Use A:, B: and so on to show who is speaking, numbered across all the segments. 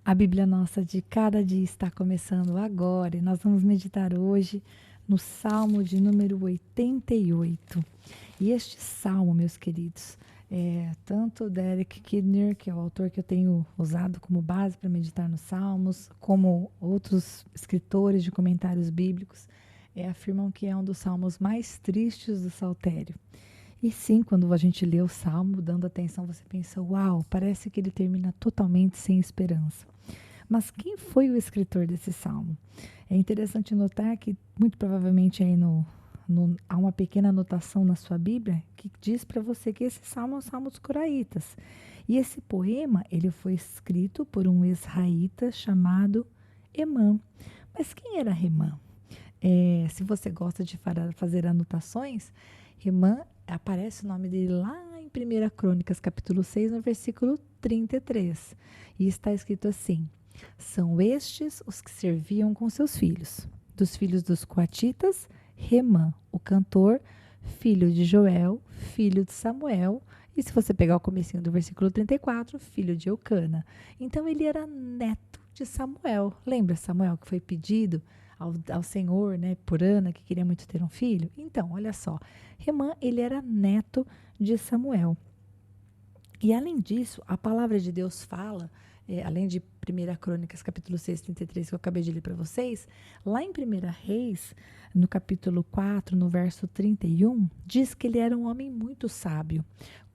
A: A Bíblia nossa de cada dia está começando agora e nós vamos meditar hoje no Salmo de número 88. E este salmo, meus queridos, tanto o Derek Kidner, que é o autor que eu tenho usado como base para meditar nos salmos, como outros escritores de comentários bíblicos, afirmam que é um dos salmos mais tristes do saltério. E sim, quando a gente lê o salmo, dando atenção, você pensa, uau, parece que ele termina totalmente sem esperança. Mas quem foi o escritor desse salmo? É interessante notar que, muito provavelmente, aí há uma pequena anotação na sua Bíblia que diz para você que esse salmo é o Salmo dos Coraitas. E esse poema, ele foi escrito por um israelita chamado Emã. Mas quem era Emã? Se você gosta de fazer anotações, Emã, aparece o nome dele lá em 1 Crônicas, capítulo 6, no versículo 33. E está escrito assim: são estes os que serviam com seus filhos. Dos filhos dos coatitas, Remã, o cantor, filho de Joel, filho de Samuel. E se você pegar o comecinho do versículo 34, filho de Eucana. Então ele era neto de Samuel. Lembra Samuel que foi pedido ao Senhor, né, por Ana, que queria muito ter um filho? Então, olha só, Remã, ele era neto de Samuel. E além disso, a palavra de Deus fala, além de 1 Crônicas, capítulo 6, 33, que eu acabei de ler para vocês, lá em 1 Reis, no capítulo 4, no verso 31, diz que ele era um homem muito sábio.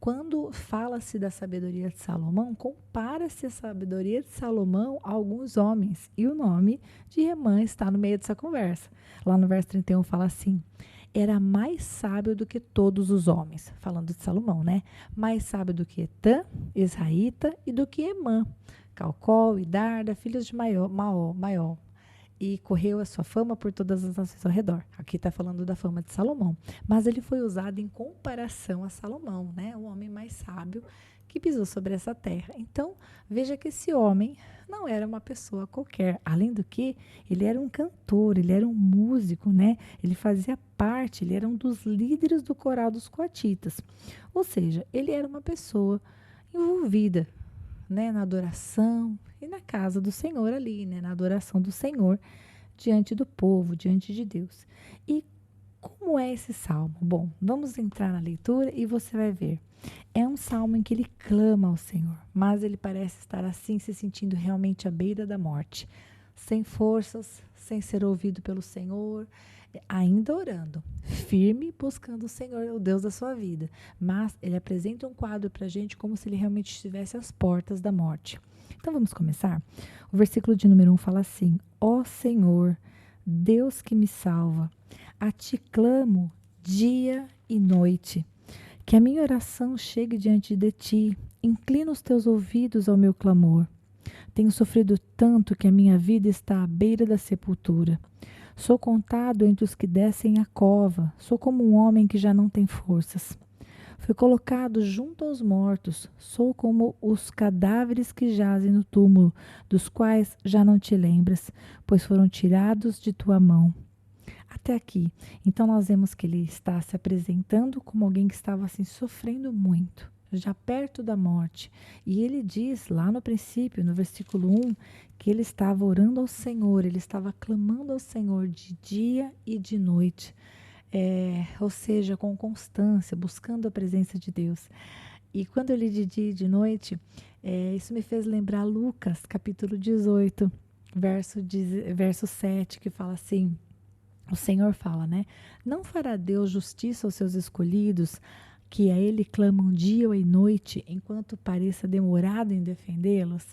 A: Quando fala-se da sabedoria de Salomão, compara-se a sabedoria de Salomão a alguns homens. E o nome de Remã está no meio dessa conversa. Lá no verso 31 fala assim: era mais sábio do que todos os homens, falando de Salomão, né? Mais sábio do que Etã, Israelita, e do que Emã, Calcol e Darda, filhos de Maiol. E correu a sua fama por todas as nações ao redor. Aqui está falando da fama de Salomão. Mas ele foi usado em comparação a Salomão, né? O homem mais sábio que pisou sobre essa terra. Então, veja que esse homem não era uma pessoa qualquer. Além do que, ele era um cantor, ele era um músico, né? Ele fazia parte, ele era um dos líderes do coral dos coatitas. Ou seja, ele era uma pessoa envolvida, né, na adoração e na casa do Senhor ali, né, na adoração do Senhor diante do povo, diante de Deus. E como é esse salmo? Bom, vamos entrar na leitura e você vai ver. É um salmo em que ele clama ao Senhor, mas ele parece estar assim, se sentindo realmente à beira da morte, sem forças, sem ser ouvido pelo Senhor, ainda orando, firme, buscando o Senhor, o Deus da sua vida. Mas ele apresenta um quadro para a gente como se ele realmente estivesse às portas da morte. Então vamos começar? O versículo de número 1 fala assim: ó Senhor, Deus que me salva, a ti clamo dia e noite. Que a minha oração chegue diante de ti, inclina os teus ouvidos ao meu clamor. Tenho sofrido tanto que a minha vida está à beira da sepultura. Sou contado entre os que descem a cova, sou como um homem que já não tem forças. Fui colocado junto aos mortos, sou como os cadáveres que jazem no túmulo, dos quais já não te lembras, pois foram tirados de tua mão. Até aqui. Então nós vemos que ele está se apresentando como alguém que estava assim sofrendo muito, já perto da morte. E ele diz lá no princípio, no versículo 1, que ele estava orando ao Senhor, ele estava clamando ao Senhor de dia e de noite. Ou seja, com constância, buscando a presença de Deus. E quando eu li de dia e de noite, isso me fez lembrar Lucas, capítulo 18, verso 7, que fala assim: o Senhor fala, né? Não fará Deus justiça aos seus escolhidos, que a Ele clamam dia e noite, enquanto pareça demorado em defendê-los?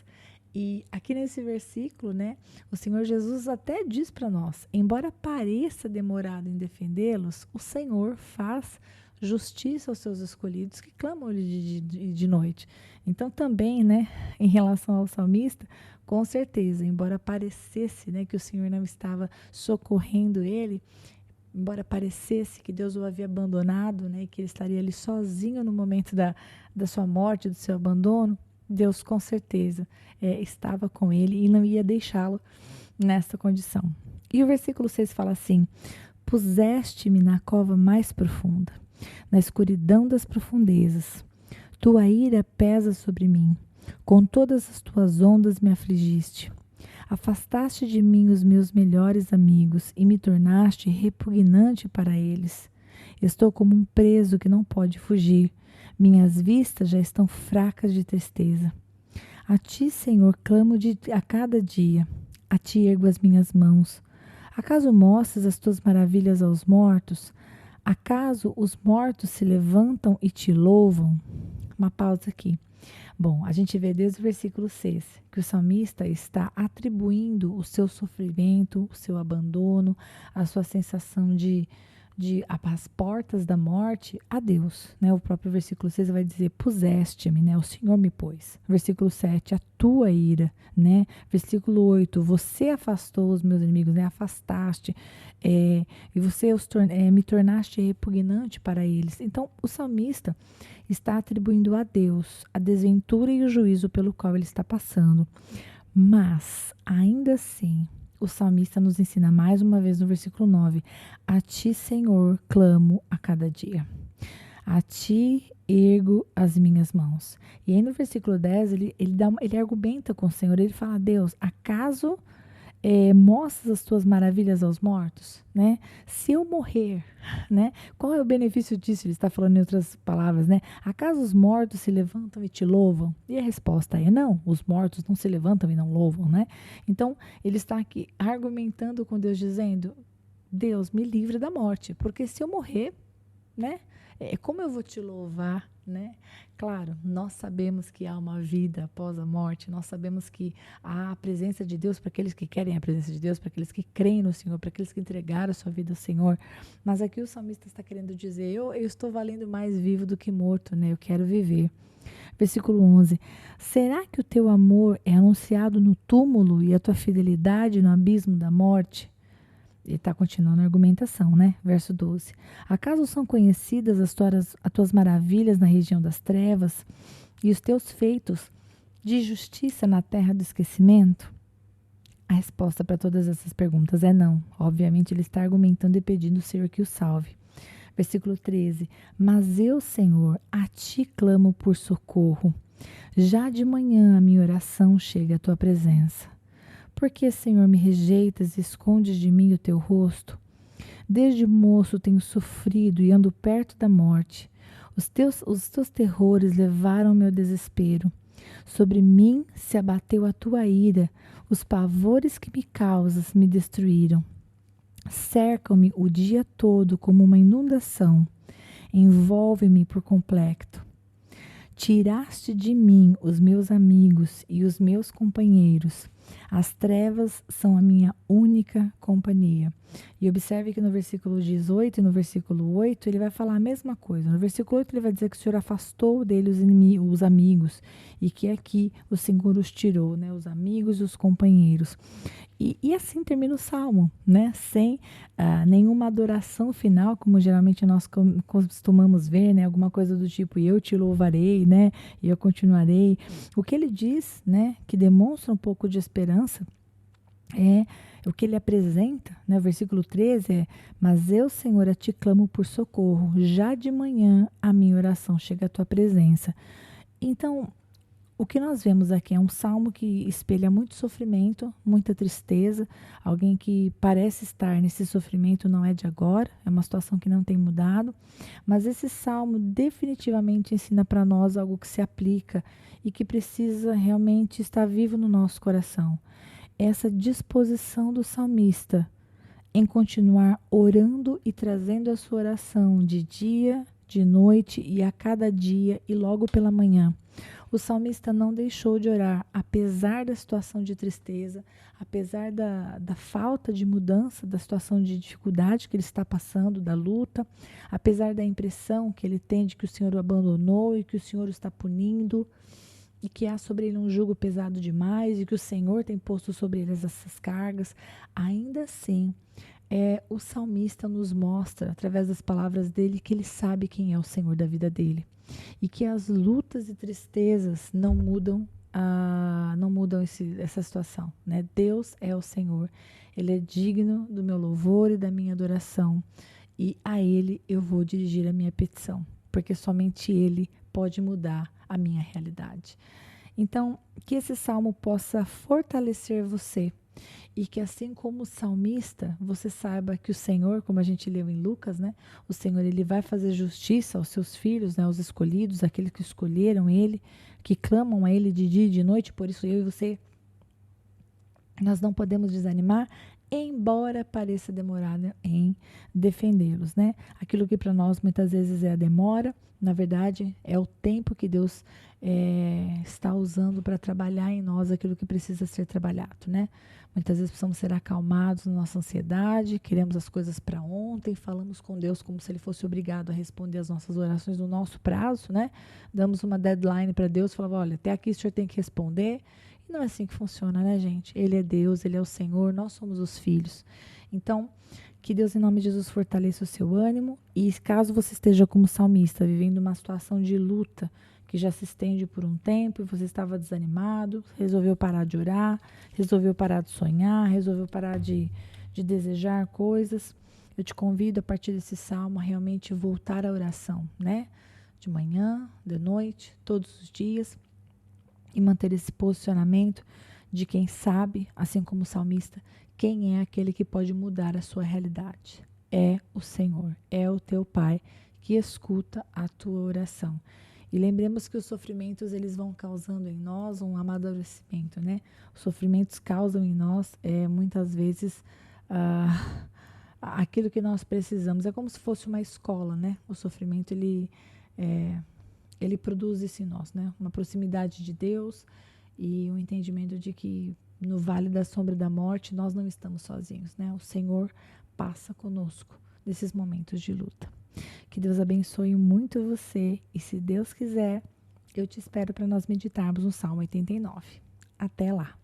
A: E aqui nesse versículo, né, o Senhor Jesus até diz para nós: embora pareça demorado em defendê-los, o Senhor faz justiça aos seus escolhidos que clamam-lhe de noite. Então também, né, em relação ao salmista, com certeza, embora parecesse, né, que o Senhor não estava socorrendo ele, embora parecesse que Deus o havia abandonado, né, que ele estaria ali sozinho no momento da sua morte, do seu abandono, Deus com certeza estava com ele e não ia deixá-lo nessa condição. E o versículo 6 fala assim: puseste-me na cova mais profunda, na escuridão das profundezas. Tua ira pesa sobre mim. Com todas as tuas ondas me afligiste. Afastaste de mim os meus melhores amigos e me tornaste repugnante para eles. Estou como um preso que não pode fugir. Minhas vistas já estão fracas de tristeza. A ti, Senhor, clamo a cada dia. A ti ergo as minhas mãos. Acaso mostras as tuas maravilhas aos mortos? Acaso os mortos se levantam e te louvam? Uma pausa aqui. Bom, a gente vê desde o versículo 6 que o salmista está atribuindo o seu sofrimento, o seu abandono, a sua sensação de as portas da morte a Deus, né? O próprio versículo 6 vai dizer, puseste-me, né? O Senhor me pôs. Versículo 7, a tua ira, né? Versículo 8, você afastou os meus inimigos, né? Afastaste, e você me tornaste repugnante para eles. Então, o salmista está atribuindo a Deus a desventura e o juízo pelo qual ele está passando. Mas, ainda assim, o salmista nos ensina mais uma vez no versículo 9, a ti, Senhor, clamo a cada dia. A ti ergo as minhas mãos. E aí no versículo 10, ele argumenta com o Senhor, ele fala, Deus, acaso mostras as tuas maravilhas aos mortos, né? Se eu morrer, né? Qual é o benefício disso? Ele está falando em outras palavras, né? Acaso os mortos se levantam e te louvam? E a resposta é não, os mortos não se levantam e não louvam, né? Então, ele está aqui argumentando com Deus, dizendo, Deus, me livre da morte, porque se eu morrer, né? Como eu vou te louvar, né? Claro, nós sabemos que há uma vida após a morte, nós sabemos que há a presença de Deus para aqueles que querem a presença de Deus, para aqueles que creem no Senhor, para aqueles que entregaram a sua vida ao Senhor. Mas aqui o salmista está querendo dizer, eu estou valendo mais vivo do que morto, né? Eu quero viver. Versículo 11, será que o teu amor é anunciado no túmulo e a tua fidelidade no abismo da morte? Ele está continuando a argumentação, né? Verso 12. Acaso são conhecidas as tuas maravilhas na região das trevas e os teus feitos de justiça na terra do esquecimento? A resposta para todas essas perguntas é não. Obviamente, ele está argumentando e pedindo ao Senhor que o salve. Versículo 13. Mas eu, Senhor, a ti clamo por socorro. Já de manhã a minha oração chega à tua presença. Por que, Senhor, me rejeitas e escondes de mim o teu rosto? Desde moço tenho sofrido e ando perto da morte. Os teus terrores levaram meu desespero. Sobre mim se abateu a tua ira. Os pavores que me causas me destruíram. Cercam-me o dia todo como uma inundação. Envolve-me por completo. Tiraste de mim os meus amigos e os meus companheiros. As trevas são a minha única companhia. E observe que no versículo 18 e no versículo 8 ele vai falar a mesma coisa. No versículo 8 ele vai dizer que o Senhor afastou dele os amigos e que aqui o Senhor os tirou, né? Os amigos e os companheiros. E assim termina o Salmo, né? Sem nenhuma adoração final, como geralmente nós costumamos ver, né? Alguma coisa do tipo, eu te louvarei, né? E eu continuarei. O que ele diz, né? Que demonstra um pouco de esperança, o que ele apresenta, né? O versículo 13 é, mas eu, Senhor, a ti clamo por socorro. Já de manhã a minha oração chega à tua presença. Então, o que nós vemos aqui é um salmo que espelha muito sofrimento, muita tristeza. Alguém que parece estar nesse sofrimento não é de agora, é uma situação que não tem mudado. Mas esse salmo definitivamente ensina para nós algo que se aplica e que precisa realmente estar vivo no nosso coração. Essa disposição do salmista em continuar orando e trazendo a sua oração de dia, de noite e a cada dia e logo pela manhã. O salmista não deixou de orar, apesar da situação de tristeza, apesar da falta de mudança, da situação de dificuldade que ele está passando, da luta, apesar da impressão que ele tem de que o Senhor o abandonou e que o Senhor o está punindo, e que há sobre ele um jugo pesado demais, e que o Senhor tem posto sobre eles essas cargas, ainda assim, o salmista nos mostra, através das palavras dele, que ele sabe quem é o Senhor da vida dele. E que as lutas e tristezas não mudam, essa situação, né? Deus é o Senhor. Ele é digno do meu louvor e da minha adoração. E a Ele eu vou dirigir a minha petição, porque somente Ele pode mudar a minha realidade. Então, que esse salmo possa fortalecer você e que assim como o salmista, você saiba que o Senhor, como a gente leu em Lucas, né? O Senhor, ele vai fazer justiça aos seus filhos, né? Aos escolhidos, aqueles que escolheram ele, que clamam a ele de dia e de noite. Por isso eu e você, nós não podemos desanimar, embora pareça demorado em defendê-los, né? Aquilo que para nós muitas vezes é a demora, na verdade é o tempo que Deus está usando para trabalhar em nós aquilo que precisa ser trabalhado, né? Muitas vezes precisamos ser acalmados na nossa ansiedade, queremos as coisas para ontem, falamos com Deus como se Ele fosse obrigado a responder as nossas orações no nosso prazo, né? Damos uma deadline para Deus, falava, olha, até aqui o Senhor tem que responder. Não é assim que funciona, né, gente? Ele é Deus, Ele é o Senhor, nós somos os filhos. Então, que Deus, em nome de Jesus, fortaleça o seu ânimo. E caso você esteja como salmista, vivendo uma situação de luta, que já se estende por um tempo, e você estava desanimado, resolveu parar de orar, resolveu parar de sonhar, resolveu parar de desejar coisas, eu te convido, a partir desse salmo, a realmente voltar à oração, né? De manhã, de noite, todos os dias, e manter esse posicionamento de quem sabe, assim como o salmista, quem é aquele que pode mudar a sua realidade. É o Senhor, é o teu Pai que escuta a tua oração. E lembremos que os sofrimentos, eles vão causando em nós um amadurecimento, né? Os sofrimentos causam em nós, muitas vezes, aquilo que nós precisamos. É como se fosse uma escola, né? O sofrimento, ele produz isso em nós, né? Uma proximidade de Deus e um entendimento de que no vale da sombra da morte nós não estamos sozinhos, né? O Senhor passa conosco nesses momentos de luta. Que Deus abençoe muito você e, se Deus quiser, eu te espero para nós meditarmos no Salmo 89. Até lá!